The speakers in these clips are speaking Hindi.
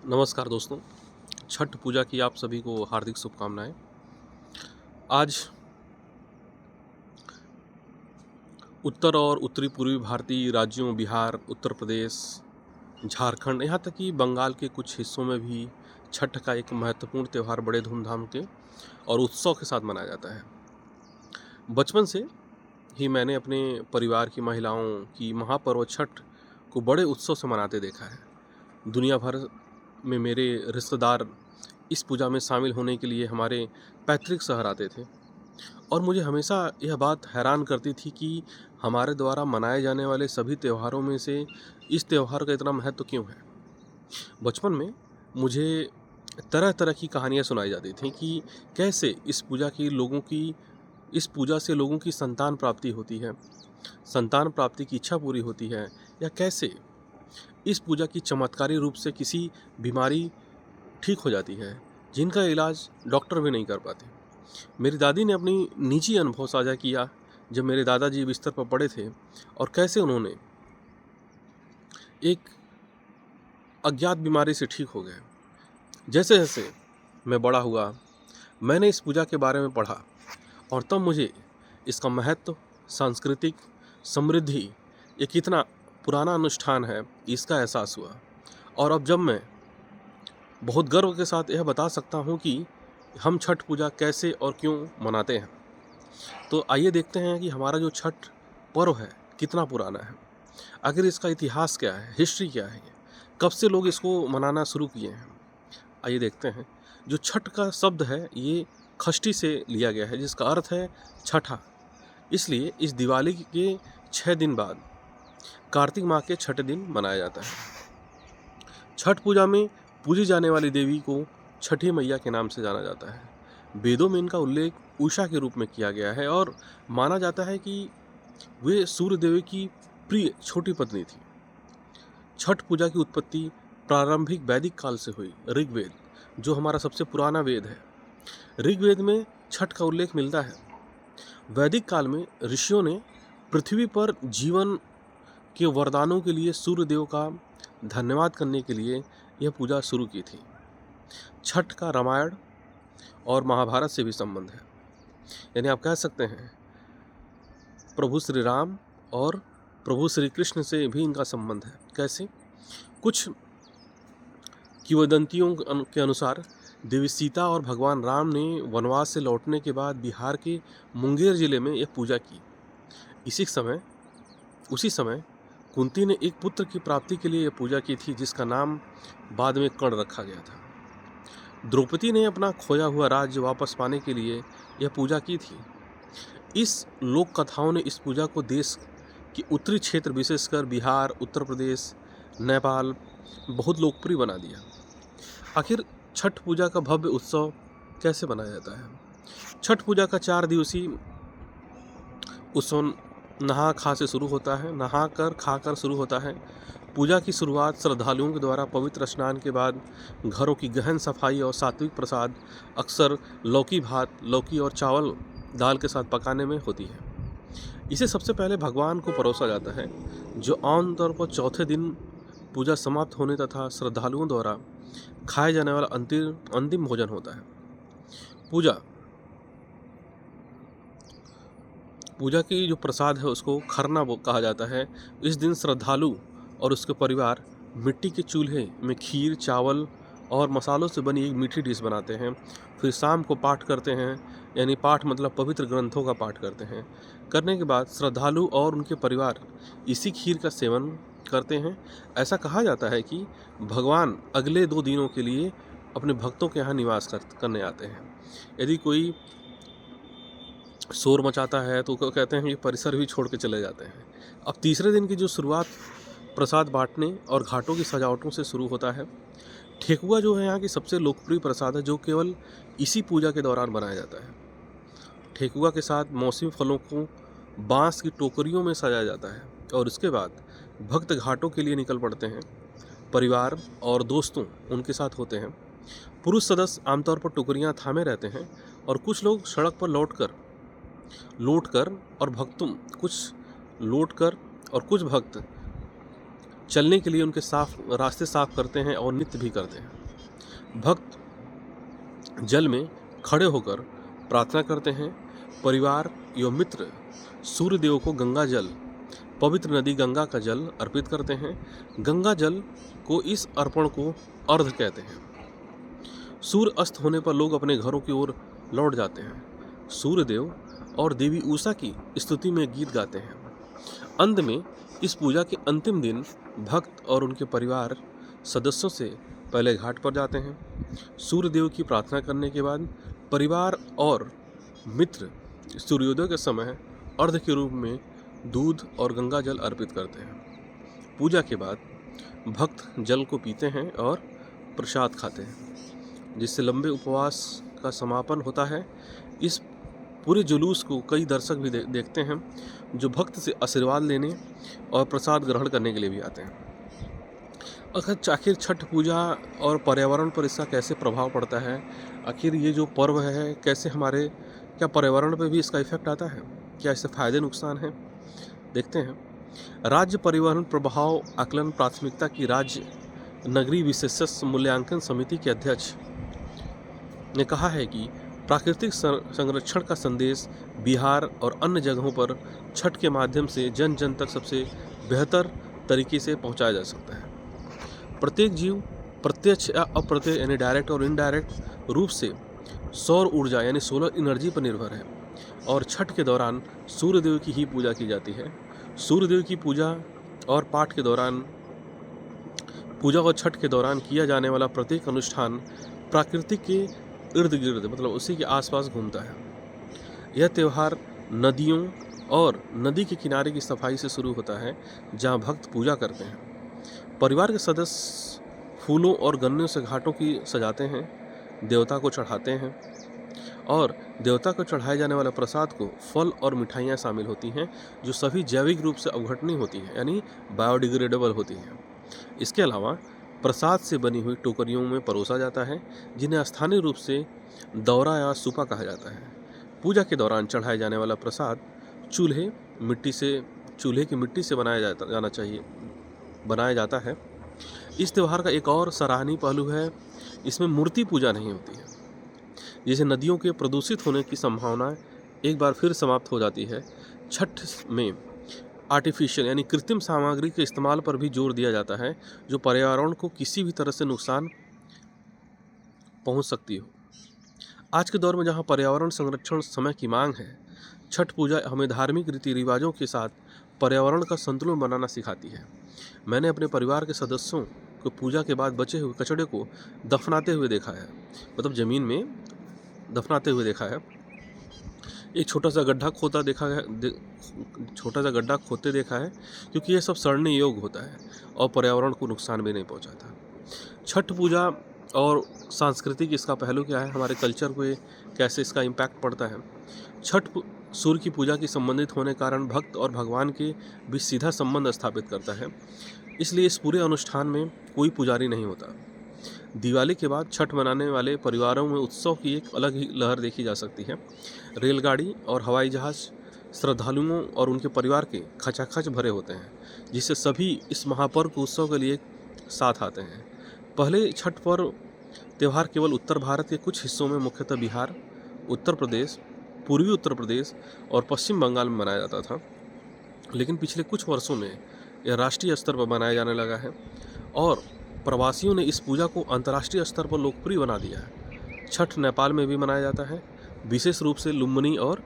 नमस्कार दोस्तों। छठ पूजा की आप सभी को हार्दिक शुभकामनाएं। आज उत्तर और उत्तरी पूर्वी भारतीय राज्यों बिहार, उत्तर प्रदेश, झारखंड, यहाँ तक कि बंगाल के कुछ हिस्सों में भी छठ का एक महत्वपूर्ण त्यौहार बड़े धूमधाम के और उत्सव के साथ मनाया जाता है। बचपन से ही मैंने अपने परिवार की महिलाओं की महापर्व छठ को बड़े उत्सव से मनाते देखा है। दुनिया भर में मेरे रिश्तेदार इस पूजा में शामिल होने के लिए हमारे पैतृक शहर आते थे और मुझे हमेशा यह बात हैरान करती थी कि हमारे द्वारा मनाए जाने वाले सभी त्योहारों में से इस त्यौहार का इतना महत्व क्यों है। बचपन में मुझे तरह तरह की कहानियाँ सुनाई जाती थीं कि कैसे इस पूजा से लोगों की संतान प्राप्ति होती है, संतान प्राप्ति की इच्छा पूरी होती है, या कैसे इस पूजा की चमत्कारी रूप से किसी बीमारी ठीक हो जाती है जिनका इलाज डॉक्टर भी नहीं कर पाते। मेरी दादी ने अपनी निजी अनुभव साझा किया जब मेरे दादाजी बिस्तर पर पड़े थे और कैसे उन्होंने एक अज्ञात बीमारी से ठीक हो गए। जैसे जैसे मैं बड़ा हुआ मैंने इस पूजा के बारे में पढ़ा और तब मुझे इसका महत्व, सांस्कृतिक समृद्धि, ये कितना पुराना अनुष्ठान है, इसका एहसास हुआ। और अब जब मैं बहुत गर्व के साथ यह बता सकता हूँ कि हम छठ पूजा कैसे और क्यों मनाते हैं, तो आइए देखते हैं कि हमारा जो छठ पर्व है कितना पुराना है, आखिर इसका इतिहास क्या है, हिस्ट्री क्या है, कब से लोग इसको मनाना शुरू किए हैं। आइए देखते हैं। जो छठ का शब्द है ये खष्टी से लिया गया है जिसका अर्थ है छठा। इसलिए इस दिवाली के 6 दिन बाद कार्तिक माह के छठे दिन मनाया जाता है। छठ पूजा में पूजी जाने वाली देवी को छठी मैया के नाम से जाना जाता है। वेदों में इनका उल्लेख उषा के रूप में किया गया है और माना जाता है कि वे सूर्य देव की प्रिय छोटी पत्नी थी। छठ पूजा की उत्पत्ति प्रारंभिक वैदिक काल से हुई। ऋग्वेद, जो हमारा सबसे पुराना वेद है, ऋग्वेद में छठ का उल्लेख मिलता है। वैदिक काल में ऋषियों ने पृथ्वी पर जीवन के वरदानों के लिए सूर्य देव का धन्यवाद करने के लिए यह पूजा शुरू की थी। छठ का रामायण और महाभारत से भी संबंध है, यानी आप कह सकते हैं प्रभु श्री राम और प्रभु श्री कृष्ण से भी इनका संबंध है। कैसे? कुछ किंवदंतियों के अनुसार देवी सीता और भगवान राम ने वनवास से लौटने के बाद बिहार के मुंगेर जिले में यह पूजा की। उसी समय कुंती ने एक पुत्र की प्राप्ति के लिए यह पूजा की थी जिसका नाम बाद में कर्ण रखा गया था। द्रौपदी ने अपना खोया हुआ राज्य वापस पाने के लिए यह पूजा की थी। इस लोक कथाओं ने इस पूजा को देश के उत्तरी क्षेत्र विशेषकर बिहार, उत्तर प्रदेश, नेपाल बहुत लोकप्रिय बना दिया। आखिर छठ पूजा का भव्य उत्सव कैसे मनाया जाता है? छठ पूजा का 4 दिवसीय उत्सव नहा खा से शुरू होता है, नहा कर खा कर शुरू होता है। पूजा की शुरुआत श्रद्धालुओं के द्वारा पवित्र स्नान के बाद घरों की गहन सफाई और सात्विक प्रसाद, अक्सर लौकी भात, लौकी और चावल दाल के साथ पकाने में होती है। इसे सबसे पहले भगवान को परोसा जाता है, जो आमतौर पर चौथे दिन पूजा समाप्त होने तथा श्रद्धालुओं द्वारा खाए जाने वाला अंतिम भोजन होता है। पूजा की जो प्रसाद है उसको खरना कहा जाता है। इस दिन श्रद्धालु और उसके परिवार मिट्टी के चूल्हे में खीर, चावल और मसालों से बनी एक मीठी डिश बनाते हैं। फिर शाम को पाठ करते हैं, यानी पाठ मतलब पवित्र ग्रंथों का पाठ करते हैं। करने के बाद श्रद्धालु और उनके परिवार इसी खीर का सेवन करते हैं। ऐसा कहा जाता है कि भगवान अगले 2 दिनों के लिए अपने भक्तों के यहाँ निवास करने आते हैं। यदि कोई शोर मचाता है तो कहते हैं कि परिसर भी छोड़ के चले जाते हैं। अब तीसरे दिन की जो शुरुआत प्रसाद बांटने और घाटों की सजावटों से शुरू होता है। ठेकुआ जो है यहाँ की सबसे लोकप्रिय प्रसाद है, जो केवल इसी पूजा के दौरान बनाया जाता है। ठेकुआ के साथ मौसमी फलों को बांस की टोकरियों में सजाया जाता है और उसके बाद भक्त घाटों के लिए निकल पड़ते हैं। परिवार और दोस्तों उनके साथ होते हैं। पुरुष सदस्य आमतौर पर टोकरियाँ थामे रहते हैं और कुछ लोग सड़क पर लौटकर और कुछ भक्त चलने के लिए उनके रास्ते साफ करते हैं और नित्य भी करते हैं। भक्त जल में खड़े होकर प्रार्थना करते हैं। परिवार एवं मित्र सूर्य देव को गंगा जल, पवित्र नदी गंगा का जल अर्पित करते हैं। गंगा जल को इस अर्पण को अर्घ्य कहते हैं। सूर्य अस्त होने पर लोग अपने घरों की ओर लौट जाते हैं। सूर्य देव और देवी उषा की स्तुति में गीत गाते हैं। अंत में इस पूजा के अंतिम दिन भक्त और उनके परिवार सदस्यों से पहले घाट पर जाते हैं। सूर्य देव की प्रार्थना करने के बाद परिवार और मित्र सूर्योदय के समय अर्घ्य के रूप में दूध और गंगा जल अर्पित करते हैं। पूजा के बाद भक्त जल को पीते हैं और प्रसाद खाते हैं, जिससे लंबे उपवास का समापन होता है। इस पूरे जुलूस को कई दर्शक भी देखते हैं, जो भक्त से आशीर्वाद लेने और प्रसाद ग्रहण करने के लिए भी आते हैं। आखिर छठ पूजा और पर्यावरण पर इसका कैसे प्रभाव पड़ता है? आखिर ये जो पर्व है कैसे क्या पर्यावरण पर भी इसका इफेक्ट आता है? क्या इससे फायदे नुकसान हैं? देखते हैं। राज्य परिवहन प्रभाव आकलन प्राथमिकता की राज्य नगरीय विशेषज्ञ मूल्यांकन समिति के अध्यक्ष ने कहा है कि प्राकृतिक संरक्षण का संदेश बिहार और अन्य जगहों पर छठ के माध्यम से जन जन तक सबसे बेहतर तरीके से पहुंचाया जा सकता है। प्रत्येक जीव प्रत्यक्ष या अप्रत्यक्ष यानी डायरेक्ट और इनडायरेक्ट रूप से सौर ऊर्जा यानी सोलर एनर्जी पर निर्भर है और छठ के दौरान सूर्य देव की ही पूजा की जाती है। सूर्य देव की पूजा और छठ के दौरान किया जाने वाला प्रत्येक अनुष्ठान प्रकृति के इर्द गिर्द मतलब उसी के आसपास घूमता है। यह त्यौहार नदियों और नदी के किनारे की सफाई से शुरू होता है, जहाँ भक्त पूजा करते हैं। परिवार के सदस्य फूलों और गन्नों से घाटों की सजाते हैं, देवता को चढ़ाते हैं और देवता को चढ़ाए जाने वाला प्रसाद को फल और मिठाइयाँ शामिल होती हैं, जो सभी जैविक रूप से अवघटनीय होती हैं यानी बायोडिग्रेडेबल होती हैं। इसके अलावा प्रसाद से बनी हुई टोकरियों में परोसा जाता है, जिन्हें स्थानीय रूप से दौरा या सूपा कहा जाता है। पूजा के दौरान चढ़ाए जाने वाला प्रसाद चूल्हे की मिट्टी से बनाया जाता है। इस त्यौहार का एक और सराहनीय पहलू है, इसमें मूर्ति पूजा नहीं होती है, जिससे नदियों के प्रदूषित होने की संभावना एक बार फिर समाप्त हो जाती है। छठ में आर्टिफिशियल यानी कृत्रिम सामग्री के इस्तेमाल पर भी जोर दिया जाता है, जो पर्यावरण को किसी भी तरह से नुकसान पहुंच सकती हो। आज के दौर में जहां पर्यावरण संरक्षण समय की मांग है, छठ पूजा हमें धार्मिक रीति रिवाजों के साथ पर्यावरण का संतुलन बनाना सिखाती है। मैंने अपने परिवार के सदस्यों को पूजा के बाद बचे हुए कचड़े को दफनाते हुए देखा है, मतलब ज़मीन में दफनाते हुए देखा है। एक छोटा सा गड्ढा खोदते देखा है, क्योंकि यह सब सड़ने योग्य होता है और पर्यावरण को नुकसान भी नहीं पहुंचाता। छठ पूजा और सांस्कृतिक इसका पहलू क्या है, हमारे कल्चर को कैसे इसका इम्पैक्ट पड़ता है। छठ सूर्य की पूजा की संबंधित होने के कारण भक्त और भगवान के बीच सीधा संबंध स्थापित करता है, इसलिए इस पूरे अनुष्ठान में कोई पुजारी नहीं होता। दिवाली के बाद छठ मनाने वाले परिवारों में उत्सव की एक अलग ही लहर देखी जा सकती है। रेलगाड़ी और हवाई जहाज़ श्रद्धालुओं और उनके परिवार के खचाखच भरे होते हैं, जिससे सभी इस महापर्व उत्सव के लिए साथ आते हैं। पहले छठ पर्व त्यौहार केवल उत्तर भारत के कुछ हिस्सों में, मुख्यतः बिहार, उत्तर प्रदेश, पूर्वी उत्तर प्रदेश और पश्चिम बंगाल में मनाया जाता था, लेकिन पिछले कुछ वर्षों में यह राष्ट्रीय स्तर पर मनाया जाने लगा है और प्रवासियों ने इस पूजा को अंतर्राष्ट्रीय स्तर पर लोकप्रिय बना दिया है। छठ नेपाल में भी मनाया जाता है, विशेष रूप से लुम्बिनी और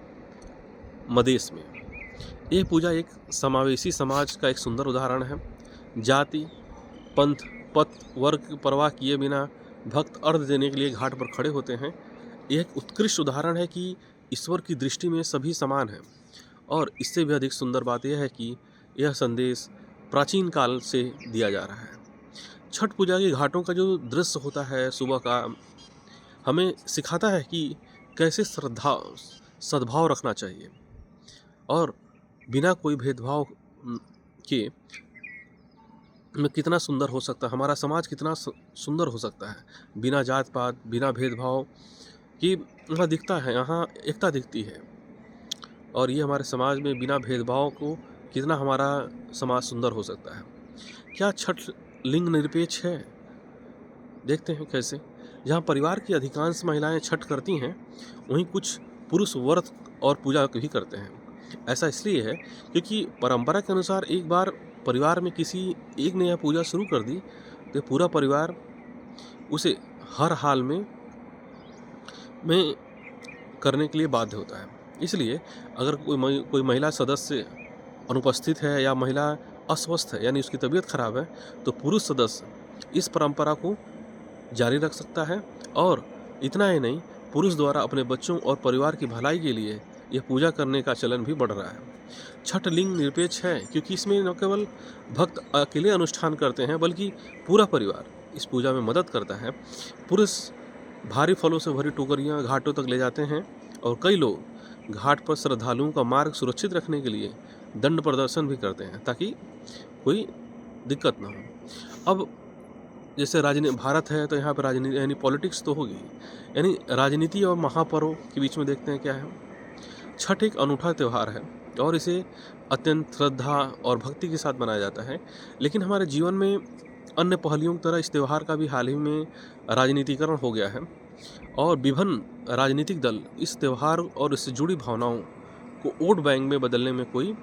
मधेश में। यह पूजा एक समावेशी समाज का एक सुंदर उदाहरण है। जाति, पंथ, पथ, वर्ग की परवाह किए बिना भक्त अर्घ्य देने के लिए घाट पर खड़े होते हैं। यह एक उत्कृष्ट उदाहरण है कि ईश्वर की दृष्टि में सभी समान हैं, और इससे भी अधिक सुंदर बात यह है कि यह संदेश प्राचीन काल से दिया जा रहा है। छठ पूजा के घाटों का जो दृश्य होता है सुबह का, हमें सिखाता है कि कैसे सद्भाव रखना चाहिए और बिना कोई भेदभाव के में कितना सुंदर हो सकता है, हमारा समाज कितना सुंदर हो सकता है, बिना जात पात, बिना भेदभाव की यहाँ दिखता है, यहाँ एकता दिखती है। और ये हमारे समाज में बिना भेदभाव को कितना हमारा समाज सुंदर हो सकता है। क्या छठ लिंग निरपेक्ष है? देखते हैं कैसे। जहाँ परिवार की अधिकांश महिलाएं छठ करती हैं, वहीं कुछ पुरुष व्रत और पूजा भी करते हैं। ऐसा इसलिए है क्योंकि परंपरा के अनुसार एक बार परिवार में किसी एक ने यह पूजा शुरू कर दी तो पूरा परिवार उसे हर हाल में करने के लिए बाध्य होता है। इसलिए अगर कोई महिला सदस्य अनुपस्थित है या महिला अस्वस्थ है यानी उसकी तबीयत खराब है, तो पुरुष सदस्य इस परंपरा को जारी रख सकता है। और इतना ही नहीं, पुरुष द्वारा अपने बच्चों और परिवार की भलाई के लिए यह पूजा करने का चलन भी बढ़ रहा है। छठ लिंग निरपेक्ष है क्योंकि इसमें न केवल भक्त अकेले अनुष्ठान करते हैं बल्कि पूरा परिवार इस पूजा में मदद करता है। पुरुष भारी फलों से भरी टोकरियां घाटों तक ले जाते हैं और कई लोग घाट पर श्रद्धालुओं का मार्ग सुरक्षित रखने के लिए दंड प्रदर्शन भी करते हैं ताकि कोई दिक्कत ना हो। अब जैसे भारत है तो यहाँ पर राजनीति यानी पॉलिटिक्स तो होगी, यानी राजनीति और महापर्व के बीच में देखते हैं क्या है। छठ एक अनूठा त्यौहार है और इसे अत्यंत श्रद्धा और भक्ति के साथ मनाया जाता है, लेकिन हमारे जीवन में अन्य पहलुओं की तरह इस त्यौहार का भी हाल ही में राजनीतिकरण हो गया है और विभिन्न राजनीतिक दल इस त्यौहार और इससे जुड़ी भावनाओं को वोट बैंक में बदलने में कोई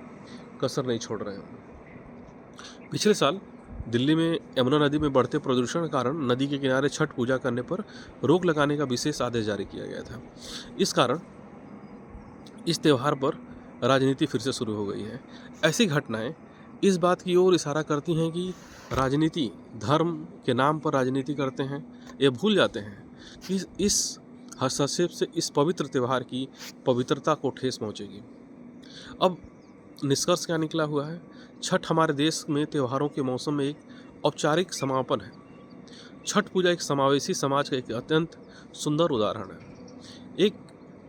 कसर नहीं छोड़ रहे हैं। पिछले साल दिल्ली में यमुना नदी में बढ़ते प्रदूषण के कारण नदी के किनारे छठ पूजा करने पर रोक लगाने का विशेष आदेश जारी किया गया था। इस कारण इस त्यौहार पर राजनीति फिर से शुरू हो गई है। ऐसी घटनाएं इस बात की ओर इशारा करती हैं कि राजनीति धर्म के नाम पर राजनीति करते हैं। ये भूल जाते हैं कि इस हस्तक्षेप से इस पवित्र त्यौहार की पवित्रता को ठेस पहुंचेगी। अब निष्कर्ष क्या निकला हुआ है? छठ हमारे देश में त्योहारों के मौसम में एक औपचारिक समापन है। छठ पूजा एक समावेशी समाज का एक अत्यंत सुंदर उदाहरण है। एक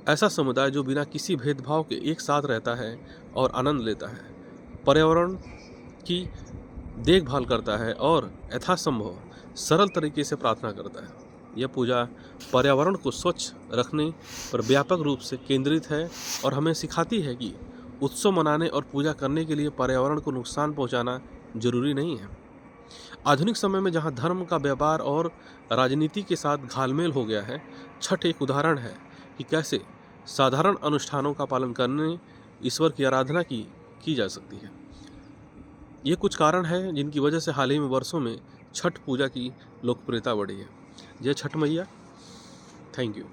ऐसा समुदाय जो बिना किसी भेदभाव के एक साथ रहता है और आनंद लेता है, पर्यावरण की देखभाल करता है और यथासंभव सरल तरीके से प्रार्थना करता है। यह पूजा पर्यावरण को स्वच्छ रखने पर व्यापक रूप से केंद्रित है और हमें सिखाती है कि उत्सव मनाने और पूजा करने के लिए पर्यावरण को नुकसान पहुंचाना जरूरी नहीं है। आधुनिक समय में जहां धर्म का व्यापार और राजनीति के साथ घालमेल हो गया है, छठ एक उदाहरण है कि कैसे साधारण अनुष्ठानों का पालन करने ईश्वर की आराधना की जा सकती है। ये कुछ कारण हैं जिनकी वजह से हाल ही में वर्षों में छठ पूजा की लोकप्रियता बढ़ी है। जय छठ मैया। Thank you.